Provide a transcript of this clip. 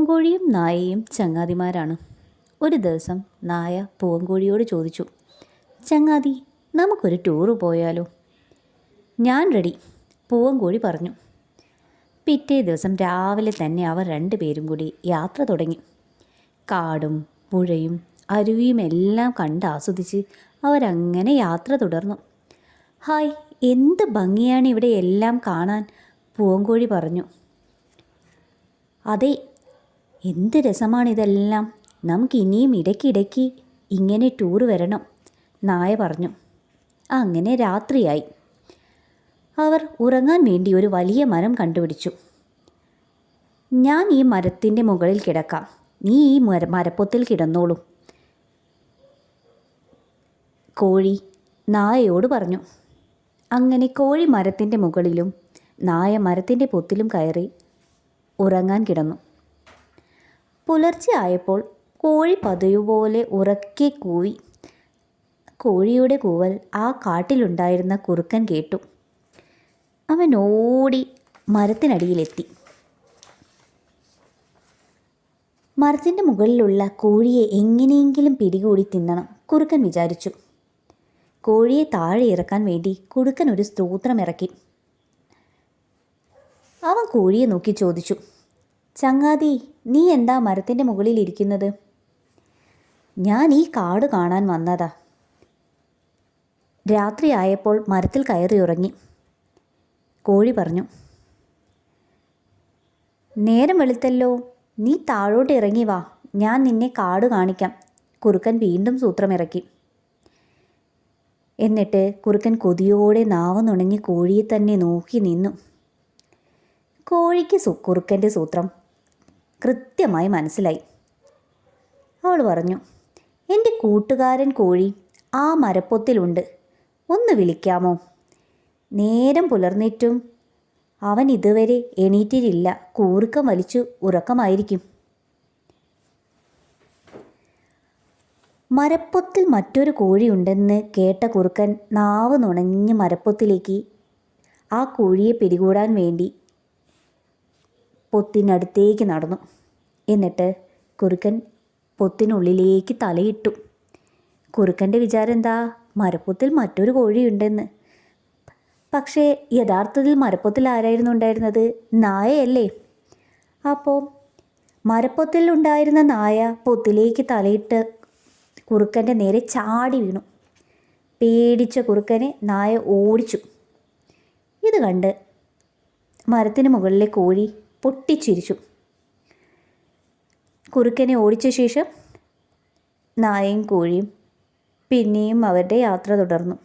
പൂവൻകോഴിയും നായയും ചങ്ങാതിമാരാണ്. ഒരു ദിവസം നായ പൂവൻകോഴിയോട് ചോദിച്ചു, ചങ്ങാതി, നമുക്കൊരു ടൂറ് പോയാലോ? ഞാൻ റെഡി, പൂവൻകോഴി പറഞ്ഞു. പിറ്റേ ദിവസം രാവിലെ തന്നെ അവർ രണ്ടുപേരും കൂടി യാത്ര തുടങ്ങി. കാടും പുഴയും അരുവിയും എല്ലാം കണ്ട് ആസ്വദിച്ച് അവരങ്ങനെ യാത്ര തുടർന്നു. ഹായ്, എന്ത് ഭംഗിയാണ് ഇവിടെ എല്ലാം കാണാൻ, പൂവൻകോഴി പറഞ്ഞു. അതെ, എന്ത് രസമാണിതെല്ലാം, നമുക്കിനിയും ഇടയ്ക്കിടയ്ക്ക് ഇങ്ങനെ ടൂർ വരണം, നായ പറഞ്ഞു. അങ്ങനെ രാത്രിയായി. അവർ ഉറങ്ങാൻ വേണ്ടി ഒരു വലിയ മരം കണ്ടുപിടിച്ചു. ഞാൻ ഈ മരത്തിൻ്റെ മുകളിൽ കിടക്കാം, നീ ഈ മരപ്പൊത്തിൽ കിടന്നോളൂ, കോഴി നായയോട് പറഞ്ഞു. അങ്ങനെ കോഴി മരത്തിൻ്റെ മുകളിലും നായ മരത്തിൻ്റെ പൊത്തിലും കയറി ഉറങ്ങാൻ കിടന്നു. പുലർച്ചെ ആയപ്പോൾ കോഴി പതിവുപോലെ ഉറക്കെ കൂവി. കോഴിയുടെ കൂവൽ ആ കാട്ടിലുണ്ടായിരുന്ന കുറുക്കൻ കേട്ടു. അവൻ ഓടി മരത്തിനടിയിലെത്തി. മരത്തിൻ്റെ മുകളിലുള്ള കോഴിയെ എങ്ങനെയെങ്കിലും പിടികൂടി തിന്നണം, കുറുക്കൻ വിചാരിച്ചു. കോഴിയെ താഴെ ഇറക്കാൻ വേണ്ടി കുറുക്കൻ ഒരു സ്തോത്രം ഇറക്കി. അവൻ കോഴിയെ നോക്കി ചോദിച്ചു, ചങ്ങാതി, നീ എന്താ മരത്തിൻ്റെ മുകളിൽ ഇരിക്കുന്നത്? ഞാൻ ഈ കാട് കാണാൻ വന്നതാ. രാത്രിയായപ്പോൾ മരത്തിൽ കയറി ഉറങ്ങി, കോഴി പറഞ്ഞു. നേരം വെളുത്തല്ലോ, നീ താഴോട്ട് ഇറങ്ങി വാ, ഞാൻ നിന്നെ കാട് കാണിക്കാം, കുറുക്കൻ വീണ്ടും സൂത്രമിറക്കി. എന്നിട്ട് കുറുക്കൻ കൊതിയോടെ നാവ് നുണങ്ങി കോഴിയെ തന്നെ നോക്കി നിന്നു. കോഴിക്ക് കുറുക്കൻ്റെ സൂത്രം കൃത്യമായി മനസ്സിലായി. അവൾ പറഞ്ഞു, എൻ്റെ കൂട്ടുകാരൻ കോഴി ആ മരപ്പൊത്തിലുണ്ട്, ഒന്ന് വിളിക്കാമോ? നേരം പുലർന്നിട്ടും അവൻ ഇതുവരെ എണീറ്റിട്ടില്ല, കൂർക്കം വലിച്ചു ഉറക്കമായിരിക്കും. മരപ്പൊത്തിൽ മറ്റൊരു കോഴിയുണ്ടെന്ന് കേട്ട കുറുക്കൻ നാവ് നുണഞ്ഞ് മരപ്പൊത്തിലേക്ക് ആ കോഴിയെ പിടികൂടാൻ വേണ്ടി പൊത്തിനടുത്തേക്ക് നടന്നു. എന്നിട്ട് കുറുക്കൻ പൊത്തിനുള്ളിലേക്ക് തലയിട്ടു. കുറുക്കൻ്റെ വിചാരം എന്താ, മരപ്പൊത്തിൽ മറ്റൊരു കോഴിയുണ്ടെന്ന്. പക്ഷേ യഥാർത്ഥത്തിൽ മരപ്പൊത്തിൽ ആരായിരുന്നു ഉണ്ടായിരുന്നത്? നായയല്ലേ. അപ്പോൾ മരപ്പൊത്തിൽ ഉണ്ടായിരുന്ന നായ പൊത്തിലേക്ക് തലയിട്ട് കുറുക്കൻ്റെ നേരെ ചാടി വീണു. പേടിച്ച കുറുക്കനെ നായ ഓടിച്ചു. ഇത് കണ്ട് മരത്തിന് മുകളിലെ കോഴി പൊട്ടിച്ചിരിച്ചു. കുറുക്കനെ ഓടിച്ച ശേഷം നായയും കോഴിയും പിന്നെയും അവരുടെ യാത്ര തുടർന്നു.